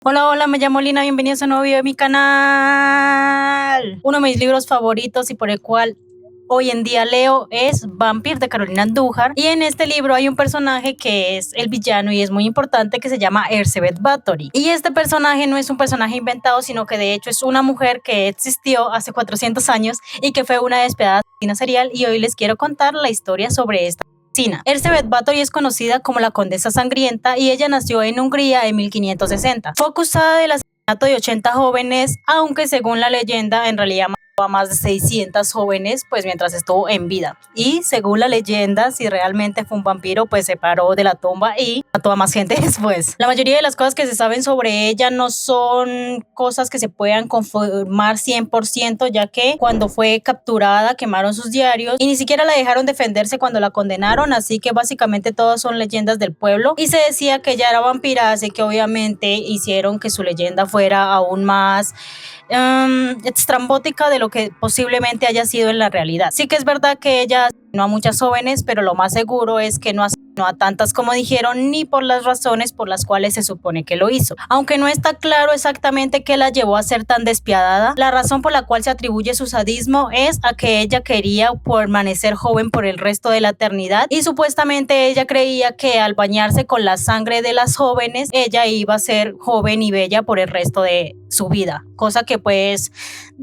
Hola, hola, me llamo Lina, bienvenidos a un nuevo video de mi canal. Uno de mis libros favoritos y por el cual hoy en día leo es Vampire de Carolina Andújar, y en este libro hay un personaje que es el villano y es muy importante, que se llama Elizabeth Bathory. Y este personaje no es un personaje inventado, sino que de hecho es una mujer que existió hace 400 años y que fue una despiadada asesina serial, y hoy les quiero contar la historia sobre esta asesina. Elizabeth Bathory es conocida como la Condesa Sangrienta y ella nació en Hungría en 1560. Fue acusada del asesinato de 80 jóvenes, aunque según la leyenda en realidad mató a más de 600 jóvenes pues mientras estuvo en vida, y según la leyenda, si realmente fue un vampiro, pues se paró de la tumba y mató a más gente después. La mayoría de las cosas que se saben sobre ella no son cosas que se puedan confirmar 100%, ya que cuando fue capturada quemaron sus diarios y ni siquiera la dejaron defenderse cuando la condenaron, así que básicamente todas son leyendas del pueblo, y se decía que ella era vampira, así que obviamente hicieron que su leyenda fuera aún más estrambótica de lo que posiblemente haya sido en la realidad. Sí que es verdad que ella asesinó a muchas jóvenes, pero lo más seguro es que no asesinó a tantas como dijeron, ni por las razones por las cuales se supone que lo hizo. Aunque no está claro exactamente qué la llevó a ser tan despiadada, la razón por la cual se atribuye su sadismo es a que ella quería permanecer joven por el resto de la eternidad, y supuestamente ella creía que al bañarse con la sangre de las jóvenes, ella iba a ser joven y bella por el resto de su vida, cosa que pues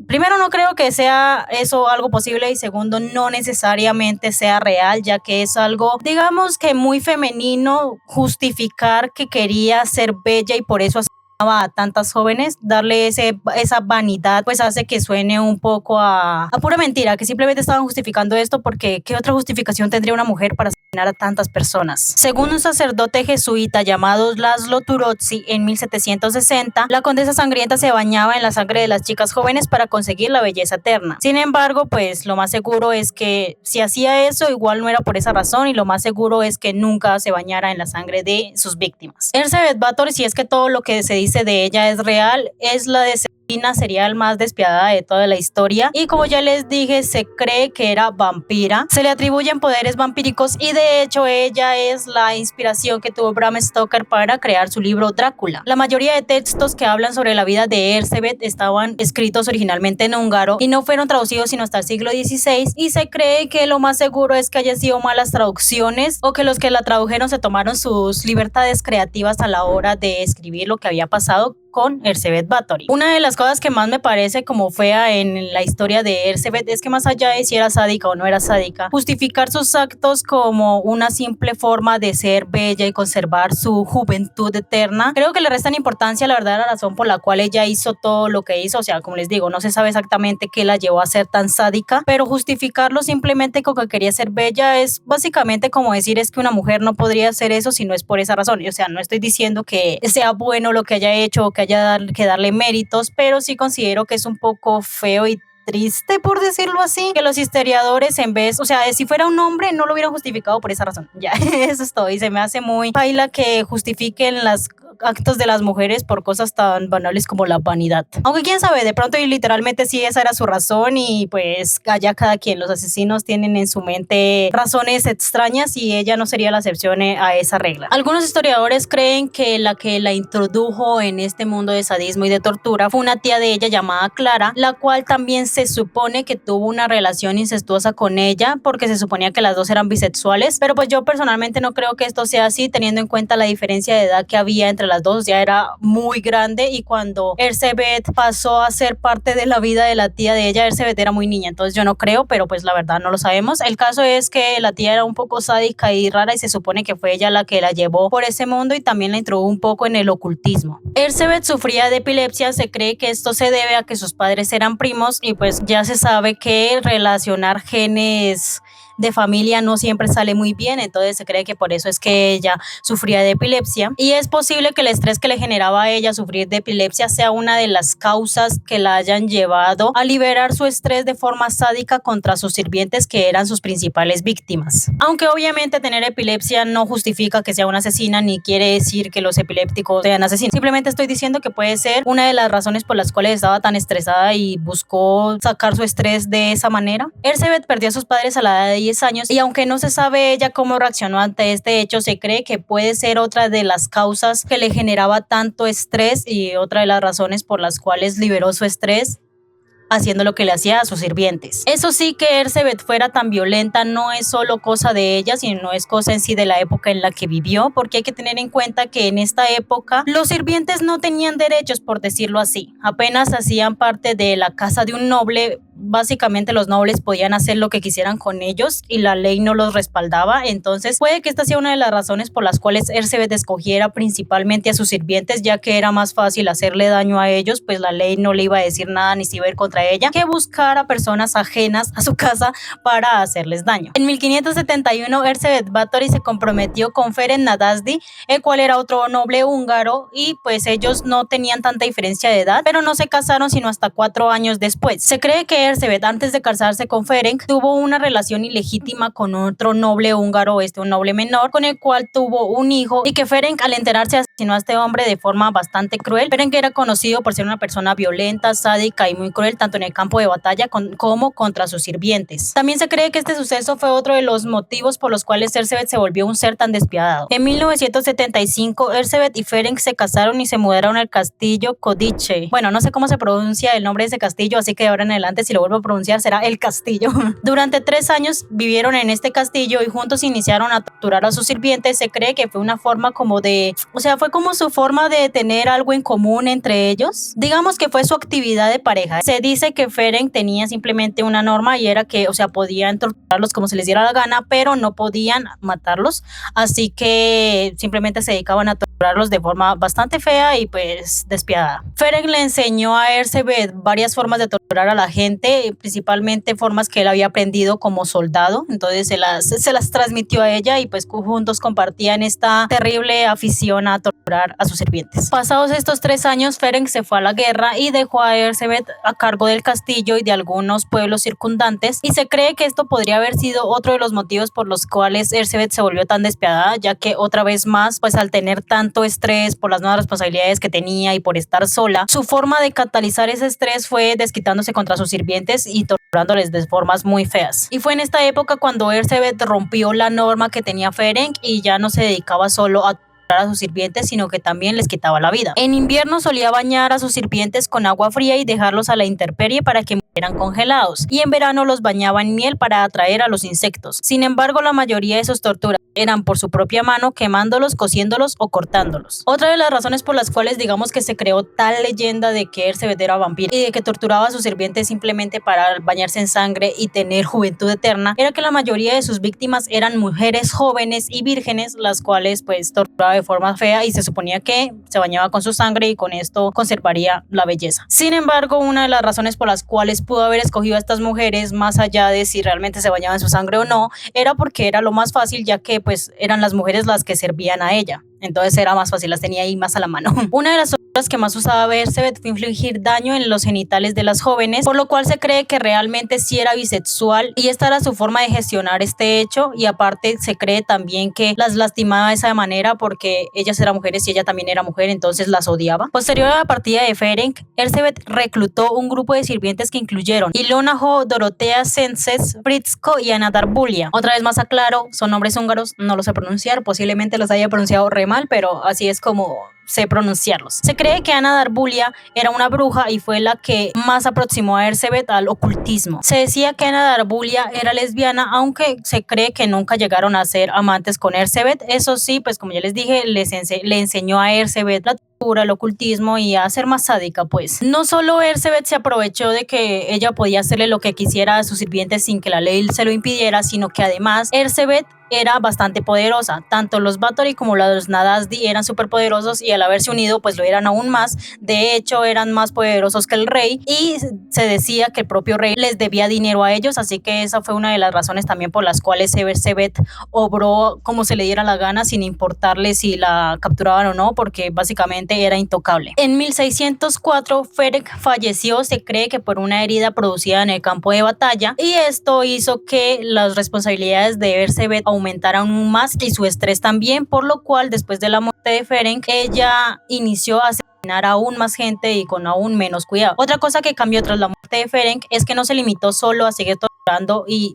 primero no creo que sea eso algo posible, y segundo no necesariamente sea real, ya que es algo digamos que muy femenino justificar que quería ser bella y por eso a tantas jóvenes. Darle esa vanidad pues hace que suene un poco a pura mentira, que simplemente estaban justificando esto, porque ¿qué otra justificación tendría una mujer para asesinar a tantas personas? Según un sacerdote jesuita llamado Laszlo Turozzi en 1760, la Condesa Sangrienta se bañaba en la sangre de las chicas jóvenes para conseguir la belleza eterna. Sin embargo, pues lo más seguro es que si hacía eso, igual no era por esa razón, y lo más seguro es que nunca se bañara en la sangre de sus víctimas. Elizabeth Bathory, si es que todo lo que se dice de ella es real, es la asesina serial más despiadada de toda la historia, y como ya les dije, se cree que era vampira, se le atribuyen poderes vampíricos, y de hecho ella es la inspiración que tuvo Bram Stoker para crear su libro Drácula. La mayoría de textos que hablan sobre la vida de Elizabeth estaban escritos originalmente en húngaro y no fueron traducidos sino hasta el siglo XVI, y se cree que lo más seguro es que haya sido malas traducciones, o que los que la tradujeron se tomaron sus libertades creativas a la hora de escribir lo que había pasado con Elizabeth Bathory. Una de las cosas que más me parece como fea en la historia de Elizabeth es que, más allá de si era sádica o no era sádica, justificar sus actos como una simple forma de ser bella y conservar su juventud eterna, creo que le restan importancia a la verdadera razón por la cual ella hizo todo lo que hizo. O sea, como les digo, no se sabe exactamente qué la llevó a ser tan sádica, pero justificarlo simplemente con que quería ser bella es básicamente como decir es que una mujer no podría hacer eso si no es por esa razón. O sea, no estoy diciendo que sea bueno lo que haya hecho o que haya que darle méritos, pero sí considero que es un poco feo y triste, por decirlo así, que los historiadores, en vez, o sea, si fuera un hombre no lo hubieran justificado por esa razón. Ya, eso es todo, y se me hace muy paila que justifiquen las actos de las mujeres por cosas tan banales como la vanidad. Aunque quién sabe, de pronto y literalmente sí esa era su razón, y pues allá cada quien, los asesinos tienen en su mente razones extrañas y ella no sería la excepción a esa regla. Algunos historiadores creen que la introdujo en este mundo de sadismo y de tortura fue una tía de ella llamada Clara, la cual también se supone que tuvo una relación incestuosa con ella, porque se suponía que las dos eran bisexuales, pero pues yo personalmente no creo que esto sea así, teniendo en cuenta la diferencia de edad que había entre las dos. Ya era muy grande, y cuando Elizabeth pasó a ser parte de la vida de la tía de ella, Elizabeth era muy niña, entonces yo no creo, pero pues la verdad no lo sabemos. El caso es que la tía era un poco sádica y rara, y se supone que fue ella la que la llevó por ese mundo y también la introdujo un poco en el ocultismo. Elizabeth sufría de epilepsia, se cree que esto se debe a que sus padres eran primos, y pues ya se sabe que relacionar genes de familia no siempre sale muy bien, entonces se cree que por eso es que ella sufría de epilepsia, y es posible que el estrés que le generaba a ella sufrir de epilepsia sea una de las causas que la hayan llevado a liberar su estrés de forma sádica contra sus sirvientes, que eran sus principales víctimas. Aunque obviamente tener epilepsia no justifica que sea una asesina, ni quiere decir que los epilépticos sean asesinos, simplemente estoy diciendo que puede ser una de las razones por las cuales estaba tan estresada y buscó sacar su estrés de esa manera. Elizabeth perdió a sus padres a la edad de 10 años y aunque no se sabe ella cómo reaccionó ante este hecho, se cree que puede ser otra de las causas que le generaba tanto estrés y otra de las razones por las cuales liberó su estrés haciendo lo que le hacía a sus sirvientes. Eso sí, que Erzsébet fuera tan violenta no es solo cosa de ella, sino es cosa en sí de la época en la que vivió, porque hay que tener en cuenta que en esta época los sirvientes no tenían derechos, por decirlo así. Apenas hacían parte de la casa de un noble. Básicamente los nobles podían hacer lo que quisieran con ellos y la ley no los respaldaba. Entonces puede que esta sea una de las razones por las cuales Erzsébet escogiera principalmente a sus sirvientes, ya que era más fácil hacerle daño a ellos, pues la ley no le iba a decir nada ni se iba a ir contra ella, que buscar a personas ajenas a su casa para hacerles daño. En 1571 Erzsébet Báthory se comprometió con Ferenc Nadasdy, el cual era otro noble húngaro, y pues ellos no tenían tanta diferencia de edad, pero no se casaron sino hasta 4 años después. Se cree que Erzsébet, antes de casarse con Ferenc, tuvo una relación ilegítima con otro noble húngaro, un noble menor, con el cual tuvo un hijo, y que Ferenc, al enterarse, asesinó a este hombre de forma bastante cruel. Ferenc era conocido por ser una persona violenta, sádica y muy cruel, tanto en el campo de batalla como contra sus sirvientes. También se cree que este suceso fue otro de los motivos por los cuales Erzsébet se volvió un ser tan despiadado. En 1975, Erzsébet y Ferenc se casaron y se mudaron al castillo Kodice. Bueno, no sé cómo se pronuncia el nombre de ese castillo, así que de ahora en adelante, si lo vuelvo a pronunciar, será el castillo. Durante 3 años vivieron en este castillo y juntos iniciaron a torturar a sus sirvientes. Se cree que fue una forma como de, fue como su forma de tener algo en común entre ellos. Digamos que fue su actividad de pareja. Se dice que Ferenc tenía simplemente una norma y era que, podían torturarlos como se les diera la gana, pero no podían matarlos. Así que simplemente se dedicaban a torturarlos de forma bastante fea y pues despiadada. Ferenc le enseñó a Erzsébet varias formas de torturar a la gente, principalmente formas que él había aprendido como soldado. Entonces se las transmitió a ella y pues juntos compartían esta terrible afición a torturar a sus sirvientes. Pasados estos 3 años, Ferenc se fue a la guerra y dejó a Erzsébet a cargo del castillo y de algunos pueblos circundantes, y se cree que esto podría haber sido otro de los motivos por los cuales Erzsébet se volvió tan despiadada, ya que otra vez más, pues al tener tanto estrés por las nuevas responsabilidades que tenía y por estar sola, su forma de catalizar ese estrés fue desquitándose contra sus sirvientes y torturándoles de formas muy feas. Y fue en esta época cuando Erzsébet rompió la norma que tenía Ferenc y ya no se dedicaba solo a a sus sirvientes, sino que también les quitaba la vida. En invierno solía bañar a sus sirvientes con agua fría y dejarlos a la intemperie para que murieran congelados, y en verano los bañaba en miel para atraer a los insectos. Sin embargo, la mayoría de sus torturas eran por su propia mano, quemándolos, cociéndolos o cortándolos. Otra de las razones por las cuales digamos que se creó tal leyenda de que Erzsébet era vampiro y de que torturaba a sus sirvientes simplemente para bañarse en sangre y tener juventud eterna, era que la mayoría de sus víctimas eran mujeres jóvenes y vírgenes, las cuales pues torturaba de forma fea y se suponía que se bañaba con su sangre y con esto conservaría la belleza. Sin embargo, una de las razones por las cuales pudo haber escogido a estas mujeres, más allá de si realmente se bañaban en su sangre o no, era porque era lo más fácil, ya que pues eran las mujeres las que servían a ella. Entonces era más fácil, las tenía ahí más a la mano. Una de las cosas que más usaba Erzsébet fue infligir daño en los genitales de las jóvenes, por lo cual se cree que realmente sí era bisexual y esta era su forma de gestionar este hecho, y aparte se cree también que las lastimaba de esa manera porque ellas eran mujeres y ella también era mujer, entonces las odiaba. Posterior a la partida de Ferenc, Erzsébet reclutó un grupo de sirvientes que incluyeron Ilona Jo, Dorotea Senses, Fritzko y Ana Darbulia. Otra vez más aclaro, son nombres húngaros, no los sé pronunciar, posiblemente los haya pronunciado re mal, pero así es como sé pronunciarlos. Se cree que Ana Darbulia era una bruja y fue la que más aproximó a Erzsébet al ocultismo. Se decía que Ana Darbulia era lesbiana, aunque se cree que nunca llegaron a ser amantes con Erzsébet. Eso sí, pues como ya les dije, le enseñó a Erzsébet la el ocultismo y a ser más sádica, pues. No solo Erzsébet se aprovechó de que ella podía hacerle lo que quisiera a sus sirvientes sin que la ley se lo impidiera, sino que además Erzsébet era bastante poderosa. Tanto los Báthory como los Nadasdy eran súper poderosos y al haberse unido pues lo eran aún más. De hecho eran más poderosos que el rey y se decía que el propio rey les debía dinero a ellos, así que esa fue una de las razones también por las cuales Erzsébet obró como se le diera la gana sin importarle si la capturaban o no, porque básicamente era intocable. En 1604 Ferenc falleció, se cree que por una herida producida en el campo de batalla, y esto hizo que las responsabilidades de Erzsébet aumentaran aún más y su estrés también, por lo cual después de la muerte de Ferenc ella inició a asesinar a aún más gente y con aún menos cuidado. Otra cosa que cambió tras la muerte de Ferenc es que no se limitó solo a seguir torturando y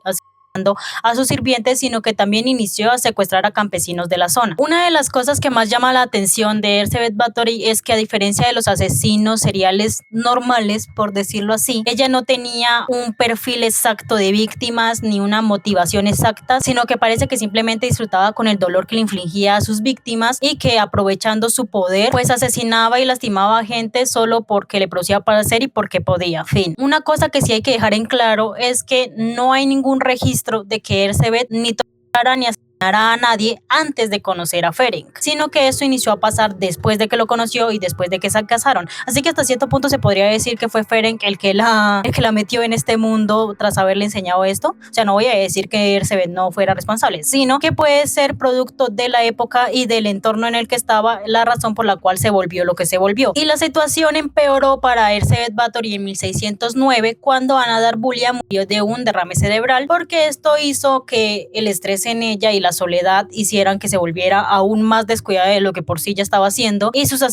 a sus sirvientes, sino que también inició a secuestrar a campesinos de la zona. Una de las cosas que más llama la atención de Elizabeth Bathory es que, a diferencia de los asesinos seriales normales, por decirlo así, ella no tenía un perfil exacto de víctimas ni una motivación exacta, sino que parece que simplemente disfrutaba con el dolor que le infligía a sus víctimas y que, aprovechando su poder, pues asesinaba y lastimaba a gente solo porque le producía placer y porque podía. Fin. Una cosa que sí hay que dejar en claro es que no hay ningún registro de que Elizabeth ni tocara ni asesinara a nadie antes de conocer a Ferenc, sino que esto inició a pasar después de que lo conoció y después de que se casaron. Así que hasta cierto punto se podría decir que fue Ferenc el que la metió en este mundo tras haberle enseñado esto. O sea, no voy a decir que Elizabeth no fuera responsable, sino que puede ser producto de la época y del entorno en el que estaba la razón por la cual se volvió lo que se volvió. Y la situación empeoró para Elizabeth Bathory en 1609, cuando Ana Darbulia murió de un derrame cerebral, porque esto hizo que el estrés en ella y la soledad hicieran que se volviera aún más descuidada de lo que por sí ya estaba haciendo, y sus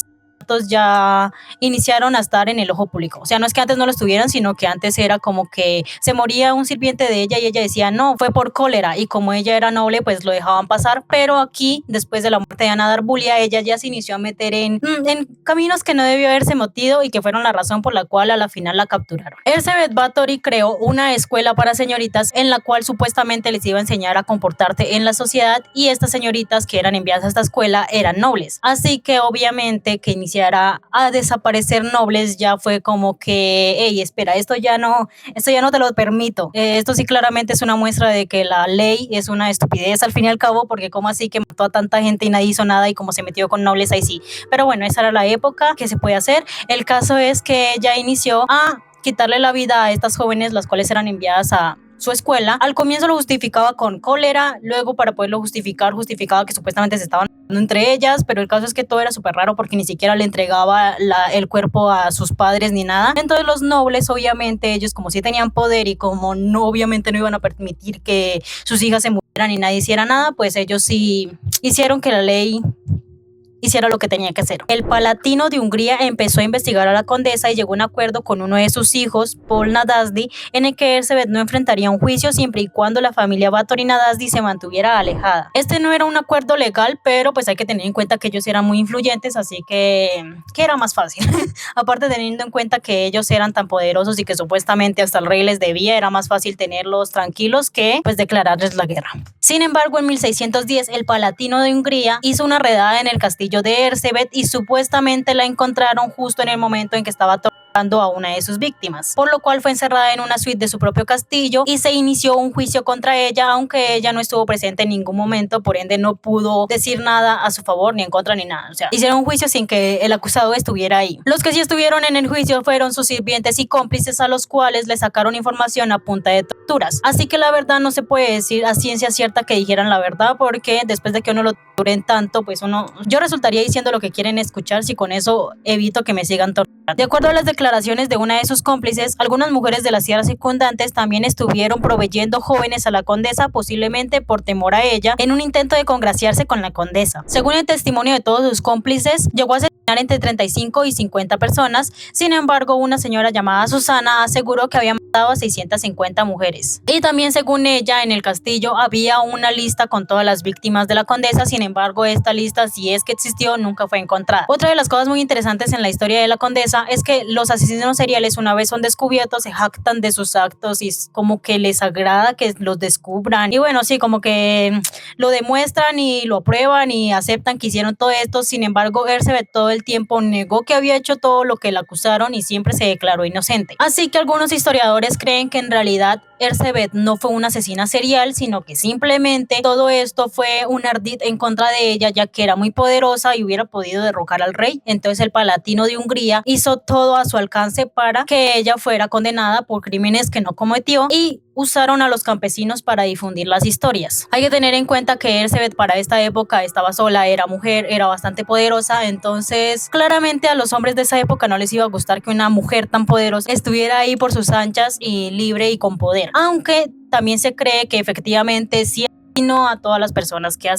ya iniciaron a estar en el ojo público. O sea, no es que antes no lo estuvieran, sino que antes era como que se moría un sirviente de ella y ella decía no, fue por cólera, y como ella era noble, pues lo dejaban pasar. Pero aquí, después de la muerte de Ana Darbulia, ella ya se inició a meter en caminos que no debió haberse metido y que fueron la razón por la cual a la final la capturaron. Elizabeth Bathory creó una escuela para señoritas en la cual supuestamente les iba a enseñar a comportarse en la sociedad, y estas señoritas que eran enviadas a esta escuela eran nobles. Así que obviamente que iniciara a desaparecer nobles ya fue como que, hey, espera, esto ya no te lo permito. Esto sí claramente es una muestra de que la ley es una estupidez al fin y al cabo, porque como así que mató a tanta gente y nadie hizo nada, y como se metió con nobles, ahí sí. Pero bueno, esa era la época, que se puede hacer. El caso es que ella inició a quitarle la vida a estas jóvenes, las cuales eran enviadas a su escuela. Al comienzo lo justificaba con cólera, luego, para poderlo justificaba que supuestamente se estaban matando entre ellas, pero el caso es que todo era súper raro porque ni siquiera le entregaba el cuerpo a sus padres ni nada. Entonces los nobles, obviamente, ellos como sí tenían poder y como no, obviamente no iban a permitir que sus hijas se murieran y nadie hiciera nada, pues ellos sí hicieron que la ley hiciera lo que tenía que hacer. El Palatino de Hungría empezó a investigar a la condesa y llegó a un acuerdo con uno de sus hijos, Paul Nadasdy, en el que Elizabeth no enfrentaría un juicio siempre y cuando la familia Bathory Nadasdy se mantuviera alejada. Este no era un acuerdo legal, pero pues hay que tener en cuenta que ellos eran muy influyentes, así que era más fácil. Aparte, teniendo en cuenta que ellos eran tan poderosos y que supuestamente hasta el rey les debía, era más fácil tenerlos tranquilos que pues declararles la guerra. Sin embargo, en 1610 el Palatino de Hungría hizo una redada en el castillo de Elizabeth y supuestamente la encontraron justo en el momento en que estaba torturando a una de sus víctimas, por lo cual fue encerrada en una suite de su propio castillo y se inició un juicio contra ella, aunque ella no estuvo presente en ningún momento, por ende no pudo decir nada a su favor ni en contra ni nada. O sea, hicieron un juicio sin que el acusado estuviera ahí. Los que sí estuvieron en el juicio fueron sus sirvientes y cómplices, a los cuales le sacaron información a punta de torturas. Así que la verdad no se puede decir a ciencia cierta que dijeran la verdad, porque después de que uno lo torturen tanto, pues yo resultaría diciendo lo que quieren escuchar si con eso evito que me sigan torturando. De acuerdo a las declaraciones de una de sus cómplices, algunas mujeres de las tierras circundantes también estuvieron proveyendo jóvenes a la condesa, posiblemente por temor a ella, en un intento de congraciarse con la condesa. Según el testimonio de todos sus cómplices, llegó a asesinar entre 35 y 50 personas. Sin embargo, una señora llamada Susana aseguró que había matado a 650 mujeres. Y también, según ella, en el castillo había una lista con todas las víctimas de la condesa. Sin embargo, esta lista, si es que existió, nunca fue encontrada. Otra de las cosas muy interesantes en la historia de la condesa es que los asesinos seriales, una vez son descubiertos, se jactan de sus actos y como que les agrada que los descubran. Y bueno, sí, como que lo demuestran y lo aprueban y aceptan que hicieron todo esto. Sin embargo, Elizabeth todo el tiempo negó que había hecho todo lo que la acusaron y siempre se declaró inocente. Así que algunos historiadores creen que en realidad Elizabeth no fue una asesina serial, sino que simplemente todo esto fue un ardid en contra de ella, ya que era muy poderosa y hubiera podido derrocar al rey. Entonces el Palatino de Hungría hizo todo a su alcance para que ella fuera condenada por crímenes que no cometió, y usaron a los campesinos para difundir las historias. Hay que tener en cuenta que Elizabeth para esta época estaba sola, era mujer, era bastante poderosa, entonces claramente a los hombres de esa época no les iba a gustar que una mujer tan poderosa estuviera ahí por sus anchas y libre y con poder. Aunque también se cree que efectivamente sí asesinó a todas las personas que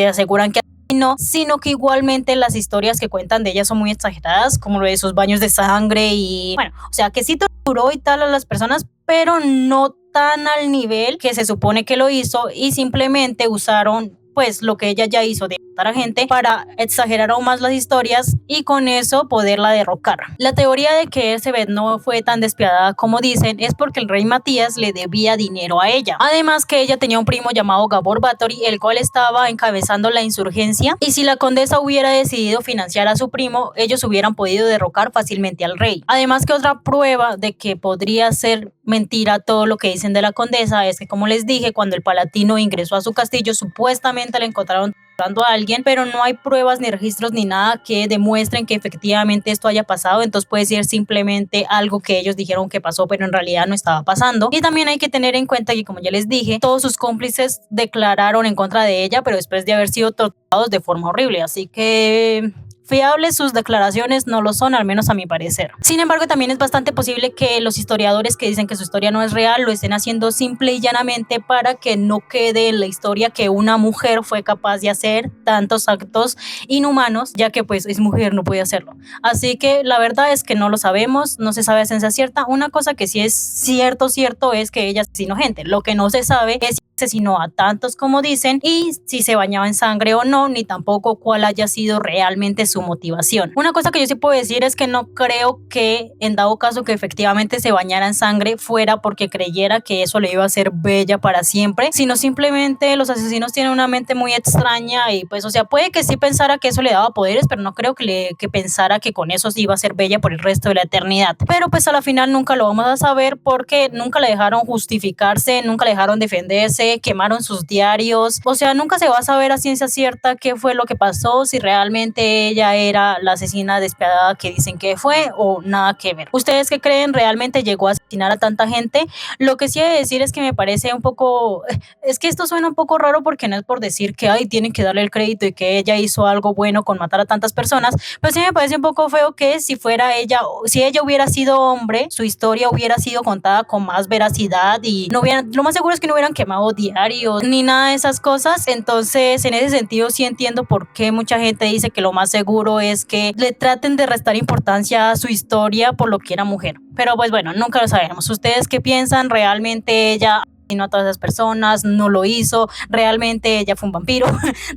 aseguran que no, sino que igualmente las historias que cuentan de ella son muy exageradas, como lo de sus baños de sangre y bueno, o sea que sí torturó y tal a las personas, pero no tan al nivel que se supone que lo hizo y simplemente usaron pues lo que ella ya hizo de matar a gente para exagerar aún más las historias y con eso poderla derrocar. La teoría de que Elsebeth no fue tan despiadada como dicen es porque el rey Matías le debía dinero a ella. Además que ella tenía un primo llamado Gabor Báthory, el cual estaba encabezando la insurgencia y si la condesa hubiera decidido financiar a su primo, ellos hubieran podido derrocar fácilmente al rey. Además que otra prueba de que podría ser mentira todo lo que dicen de la condesa es que, como les dije, cuando el palatino ingresó a su castillo, supuestamente le encontraron a alguien, pero no hay pruebas ni registros ni nada que demuestren que efectivamente esto haya pasado, entonces puede ser simplemente algo que ellos dijeron que pasó, pero en realidad no estaba pasando. Y también hay que tener en cuenta que, como ya les dije, todos sus cómplices declararon en contra de ella, pero después de haber sido torturados de forma horrible, así que fiables sus declaraciones no lo son, al menos a mi parecer. Sin embargo, también es bastante posible que los historiadores que dicen que su historia no es real lo estén haciendo simple y llanamente para que no quede en la historia que una mujer fue capaz de hacer tantos actos inhumanos, ya que pues es mujer, no puede hacerlo. Así que la verdad es que no lo sabemos, no se sabe a ciencia cierta. Una cosa que sí es cierto es que ella asesinó gente. Lo que no se sabe es si asesinó a tantos como dicen y si se bañaba en sangre o no, ni tampoco cuál haya sido realmente su motivación. Una cosa que yo sí puedo decir es que no creo que en dado caso que efectivamente se bañara en sangre fuera porque creyera que eso le iba a hacer bella para siempre, sino simplemente los asesinos tienen una mente muy extraña y pues o sea puede que sí pensara que eso le daba poderes, pero no creo que pensara que con eso sí iba a ser bella por el resto de la eternidad. Pero pues a la final nunca lo vamos a saber porque nunca le dejaron justificarse, nunca le dejaron defenderse, quemaron sus diarios, o sea nunca se va a saber a ciencia cierta qué fue lo que pasó, si realmente ella era la asesina despiadada que dicen que fue o nada que ver. ¿Ustedes qué creen? ¿Realmente llegó a asesinar a tanta gente? Lo que sí he de decir es que me parece un poco, es que esto suena un poco raro porque no es por decir que ay, tienen que darle el crédito y que ella hizo algo bueno con matar a tantas personas, pero sí me parece un poco feo que si fuera ella, si ella hubiera sido hombre, su historia hubiera sido contada con más veracidad y no hubieran, lo más seguro es que no hubieran quemado diarios ni nada de esas cosas. Entonces en ese sentido sí entiendo por qué mucha gente dice que lo más seguro es que le traten de restar importancia a su historia por lo que era mujer, pero pues bueno, nunca lo sabemos. ¿Ustedes qué piensan? ¿Realmente ella asesinó a todas esas personas? ¿No lo hizo? ¿Realmente ella fue un vampiro?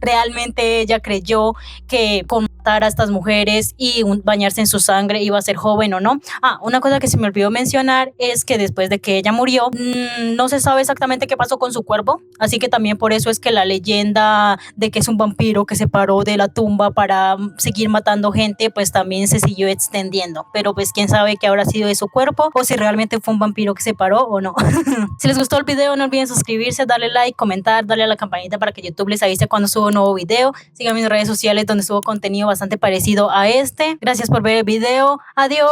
¿Realmente ella creyó que con matar a estas mujeres y bañarse en su sangre iba a ser joven o no? Una cosa que se me olvidó mencionar es que después de que ella murió, no se sabe exactamente qué pasó con su cuerpo, así que también por eso es que la leyenda de que es un vampiro que se paró de la tumba para seguir matando gente, pues también se siguió extendiendo, pero pues quién sabe qué habrá sido de su cuerpo o si realmente fue un vampiro que se paró o no. Si les gustó el video, no olviden suscribirse, darle like, comentar, darle a la campanita para que YouTube les avise cuando subo un nuevo video. Sigan mis redes sociales donde subo contenido bastante parecido a este. Gracias por ver el video. Adiós.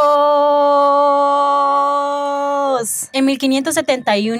En 1571